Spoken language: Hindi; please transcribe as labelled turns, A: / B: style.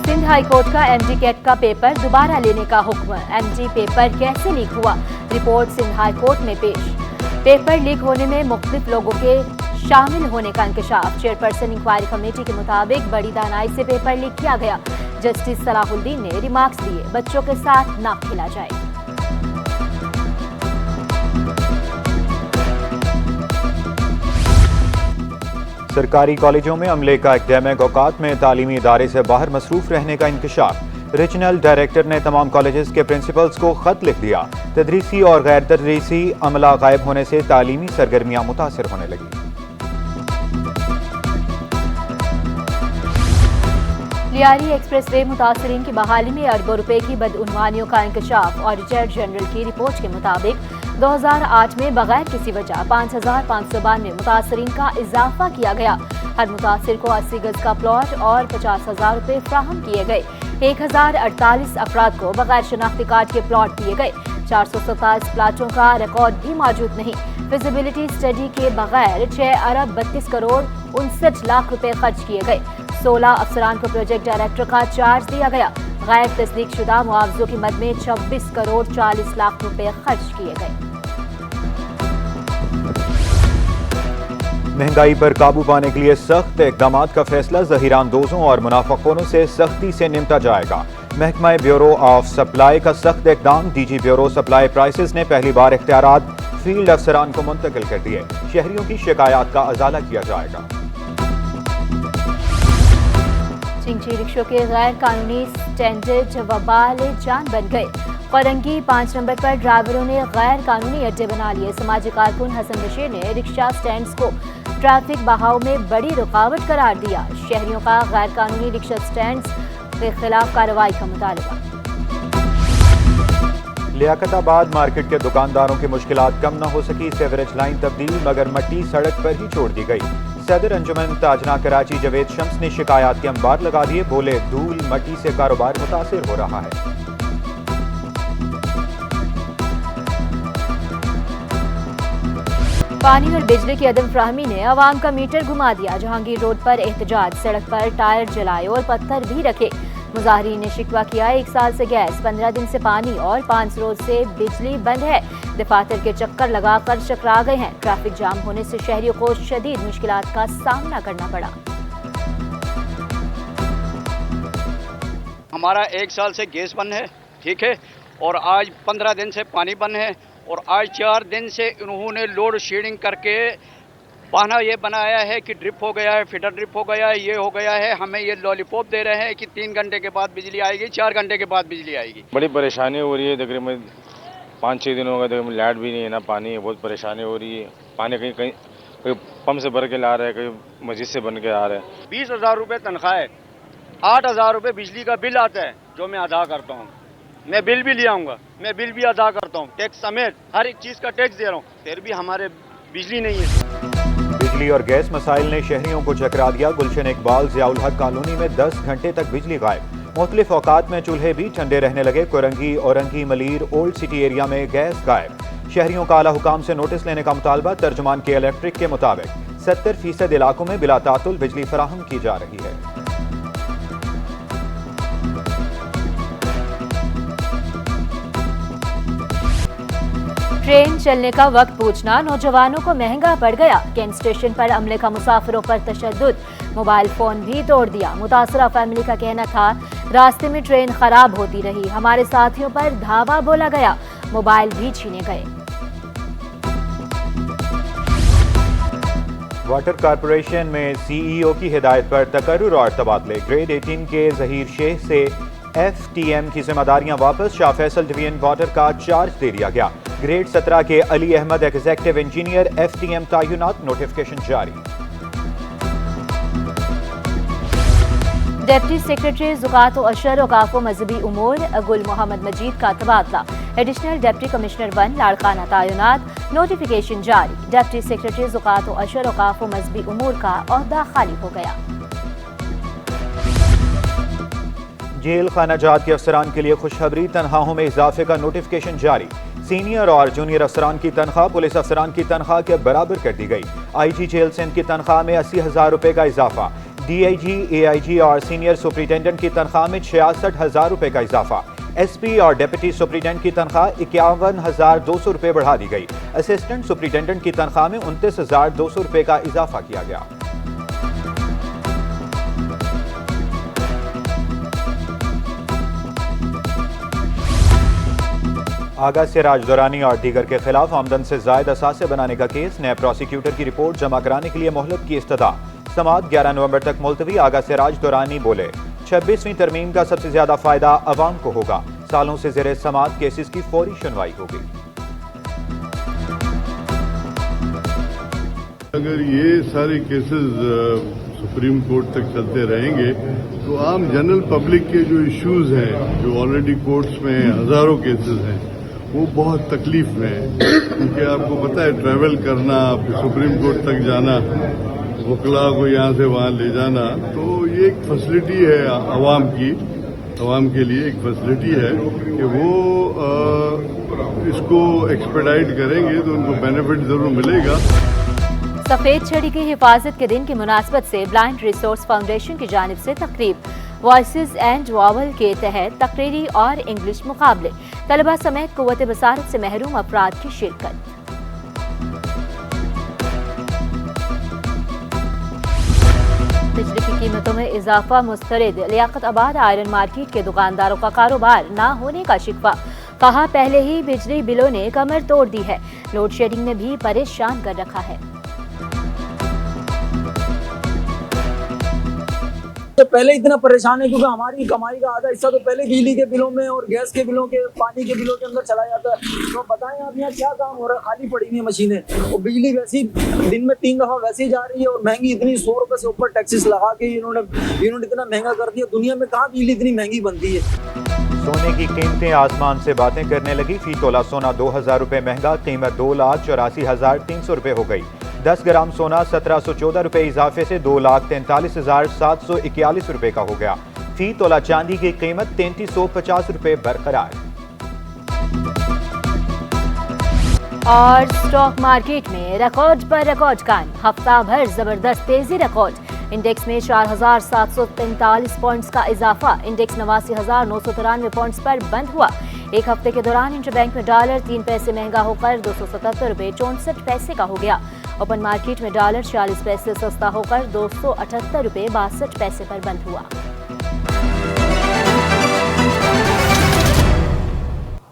A: सिंध हाई कोर्ट का एमजी कैट का पेपर दोबारा लेने का हुक्म। एमजी पेपर कैसे लीक हुआ, रिपोर्ट सिंध हाई कोर्ट में पेश। पेपर लीक होने में मुख्तलिफ लोगों के शामिल होने का इंकशाफ। चेयरपर्सन इंक्वायरी कमेटी के मुताबिक बड़ी दानाई से पेपर लीक किया गया। जस्टिस सलाहुद्दीन ने रिमार्क्स दिए, बच्चों के साथ ना खेला जाए।
B: सरकारी कॉलेजों में अमले का एकेडमिक औकात में तालीमी इदारे से बाहर मसरूफ रहने का इंकशाफ। रीजनल डायरेक्टर ने तमाम कॉलेजेस के प्रिंसिपल्स को खत लिख दिया। तदरीसी और गैर तदरीसी अमला गायब होने से तालीमी सरगर्मियां मुतासिर होने लगी।
A: लियारी एक्सप्रेस वे मुतासरीन की बहाली में अरबों रुपए की बदउनवानियों का इंकशाफ। ऑडिटर जनरल की रिपोर्ट के मुताबिक 2008 में बगैर किसी वजह 5,592 मुतासरीन का इजाफा किया गया। हर मुतासिर को 80 गज का प्लॉट और 50,000 रुपए फ्राहम किए गए। 1,048 अफराद को बगैर शनाख्ती कार्ड के प्लॉट दिए गए। 427 प्लाटों का रिकॉर्ड भी मौजूद नहीं। फिजिबिलिटी स्टडी के बगैर 6 अरब 32 करोड़ 59 लाख रुपए खर्च किए गए। 16 अफसरान को प्रोजेक्ट डायरेक्टर का चार्ज दिया गया। गैर तस्दीक शुदा मुआवजों की मद में 26 करोड़ 40 लाख रुपए खर्च किए गए।
B: महंगाई पर काबू पाने के लिए सख्त इकदाम का फैसला। ज़हीरानदोजों और मुनाफाखोरों से सख्ती से निपटा जाएगा। महकमा ब्यूरो ऑफ सप्लाई का सख्त इकदाम। डीजी ब्यूरो सप्लाई प्राइसेस ने पहली बार इख्तियारात फील्ड अफसरान को मुंतकिल कर दिए। शहरियों की शिकायत का अजाला किया जाएगा।
A: चिंची रिक्शों के गैर कानूनी स्टैंडर्ड वबाल जान बन गए। फरंगी 5 नंबर पर ड्राइवरों ने गैर कानूनी अड्डे बना लिए। समाजी कारकुन हसन बशीर ने रिक्शा स्टैंड्स को ट्रैफिक बहाव में बड़ी रुकावट करार दिया। शहरियों का गैर कानूनी रिक्शा स्टैंड्स के खिलाफ कार्रवाई का मुतालबा।
B: लियाकताबाद मार्केट के दुकानदारों की मुश्किलात कम न हो सकी। सेवरेज लाइन तब्दील मगर मट्टी सड़क पर ही छोड़ दी गई। सदर अंजुमन ताजना कराची जवेद शम्स ने शिकायत के अंबार लगा दिए। बोले, धूल मट्टी से कारोबार मुतासिर हो रहा है।
A: पानी और बिजली की अदम फ्राहमी ने अवाम का मीटर घुमा दिया। जहांगीर रोड पर एहतजाज, सड़क पर टायर जलाए और पत्थर भी रखे। मुजाहिरीन ने शिकवा किया, 1 साल से गैस, 15 दिन से पानी और 5 रोज से बिजली बंद है। दफातर के चक्कर लगाकर चकरा गए हैं। ट्रैफिक जाम होने से शहरियों को शदीद मुश्किलात का सामना करना पड़ा।
C: हमारा 1 साल से गैस बंद है, ठीक है, और आज 15 दिन से पानी बंद है, और आज 4 दिन से इन्होंने लोड शेडिंग करके बहाना ये बनाया है कि ड्रिप हो गया है, फिटर ड्रिप हो गया है, ये हो गया है। हमें ये लॉलीपॉप दे रहे हैं कि 3 घंटे के बाद बिजली आएगी, 4 घंटे के बाद बिजली आएगी।
D: बड़ी परेशानी हो रही है। तकरीबन 5-6 दिन हो गए, लाइट भी नहीं है, ना पानी है। बहुत परेशानी हो रही है। पानी कहीं पंप से भर के ला रहे हैं, कहीं मस्जिद से बन के आ रहे हैं।
C: 20,000 रुपये तनख्वाह है, 8,000 रुपये बिजली का बिल आता है जो मैं अदा करता हूँ। मैं बिल भी ले आऊँगा, मैं बिल भी अदा करता हूँ, टैक्स समेत हर एक चीज़ का टैक्स दे रहा हूँ, फिर भी हमारे बिजली नहीं है।
B: बिजली और गैस मसाइल ने शहरियों को चकरा दिया। गुलशन इकबाल ज़ियाउल हक कॉलोनी में 10 घंटे तक बिजली गायब। मुख्तलिफ औकात में चूल्हे भी ठंडे रहने लगे। Korangi, Orangi, Malir, old city area में गैस गायब। शहरियों का आला हुकाम से नोटिस लेने का मुतालबा। तर्जुमान के इलेक्ट्रिक के मुताबिक 70% इलाकों में बिला तातुल बिजली फराहम की जा रही है।
A: ट्रेन चलने का वक्त पूछना नौजवानों को महंगा पड़ गया। कैंट स्टेशन पर अमले का मुसाफिरों पर तशद्दुद, मोबाइल फोन भी तोड़ दिया। मुतासरा फैमिली का कहना था, रास्ते में ट्रेन खराब होती रही, हमारे साथियों पर धावा बोला गया, मोबाइल भी छीने गए।
B: वाटर कॉरपोरेशन में सीईओ की हिदायत पर तकर्रुर और तबादले। ग्रेड 18 के जहीर शेख से FTM की जिम्मेदारियां वापस। शाह फैसल डिवीजन वाटर का चार्ज दे दिया गया। ग्रेड 17 के Ali Ahmed executive engineer FTM तयनात। नोटिफिकेशन जारी।
A: डिप्टी सेक्रेटरी ज़ुकात व अशर औकाफ व मजहबी उमूर गुल मोहम्मद मजीद का तबादला। एडिशनल डिप्टी कमिश्नर 1 लाड़काना तयनात। नोटिफिकेशन जारी। डिप्टी सेक्रेटरी ज़ुकात व अशर औकाफ व मजहबी उमूर का ओहदा खाली हो गया।
B: जेल खानाजात के अफसरान के लिए खुशखबरी। तनख्वाहों में इजाफे का नोटिफिकेशन जारी। सीनियर और जूनियर अफसरान की तनख्वाह पुलिस अफसरान की तनख्वाह के बराबर कर दी गई। IG जेल सिंध की तनख्वाह में 80,000 रुपए का इजाफा। DIG, AIG और सीनियर सुपरिटेंडेंट की तनख्वाह में 66,000 रुपए का इजाफा। SP और डिप्टी सुपरिटेंडेंट की तनख्वाह 51,200 रुपए बढ़ा दी गई। असिस्टेंट सुपरिटेंडेंट की तनख्वाह में 29,200 रुपए का इजाफा किया गया। आगा सिराज दुरानी और दीगर के खिलाफ आमदन से जायद असासे बनाने का केस। नए प्रोसिक्यूटर की रिपोर्ट जमा कराने के लिए मोहलत की इस्तदा। समाअत 11 नवंबर तक मुलतवी। आगा सिराज दुरानी बोले, 26वीं तरमीम का सबसे ज्यादा फायदा अवाम को होगा। सालों से ज़ेरे समाअत केसेस की फौरी सुनवाई होगी।
E: अगर ये सारे केसेस सुप्रीम कोर्ट तक चलते रहेंगे तो आम जनरल पब्लिक के जो इश्यूज हैं, जो ऑलरेडी कोर्ट्स में हजारों केसेस हैं, वो बहुत तकलीफ में है। क्योंकि आपको पता है, ट्रैवल करना, सुप्रीम कोर्ट तक जाना, वकला को यहाँ से वहाँ ले जाना, तो ये एक फैसिलिटी है आवाम की, आवाम के लिए एक फैसिलिटी है कि वो इसको एक्सपेडाइट करेंगे तो उनको बेनिफिट जरूर मिलेगा।
A: सफेद छड़ी की हिफाजत के दिन की मुनासबत से ब्लाइंड रिसोर्स फाउंडेशन की जानिब से तकरीब। वॉइसेस एंड वॉवल के तहत तकरीरी और इंग्लिश मुकाबले। तलबा समेत कुव्वत बसारत से महरूम अफराद की शिरकत। बिजली की कीमतों में इजाफा मुस्तरद। लियाकत आबाद आयरन मार्केट के दुकानदारों का कारोबार ना होने का शिकवा। कहा, पहले ही बिजली बिलों ने कमर तोड़ दी है। लोड शेडिंग ने भी परेशान कर रखा है।
F: तो पहले इतना परेशान है क्योंकि हमारी कमाई का आधा हिस्सा तो पहले बिजली के बिलों में और गैस के बिलों के, पानी के बिलों के अंदर चला जाता है। तो बताएं आप, यहाँ क्या काम हो रहा है? खाली पड़ी हुई है मशीनें, और बिजली वैसी दिन में 3 दफा वैसे ही जा रही है, और महंगी इतनी 100 रुपए से ऊपर टैक्सेस लगा के इन्होंने इतना महंगा कर दिया। दुनिया में कहाँ बिजली इतनी महंगी बनती है?
B: सोने की कीमतें आसमान से बातें करने लगी। फी तोला सोना 2,000 रुपए महंगा। कीमत 2,84,300 रुपए हो गई। 10 ग्राम सोना 1,714 रुपए इजाफे से 2,43,741 रुपए का हो गया। फी तोला चांदी की कीमत 3,350 रुपए बरकरार।
A: और स्टॉक मार्केट में रिकॉर्ड पर रिकॉर्ड कायम। हफ्ता भर जबरदस्त तेजी रिकॉर्ड। इंडेक्स में 4,743 पॉइंट्स का इजाफा। इंडेक्स 89,993 पॉइंट्स पर बंद हुआ। एक हफ्ते के दौरान इंटरबैंक में डॉलर 3 पैसे महंगा होकर 277 रुपए 64 पैसे का हो गया। ओपन मार्केट में डॉलर 46 पैसे सस्ता होकर 278 रुपए 62 पैसे पर बंद हुआ।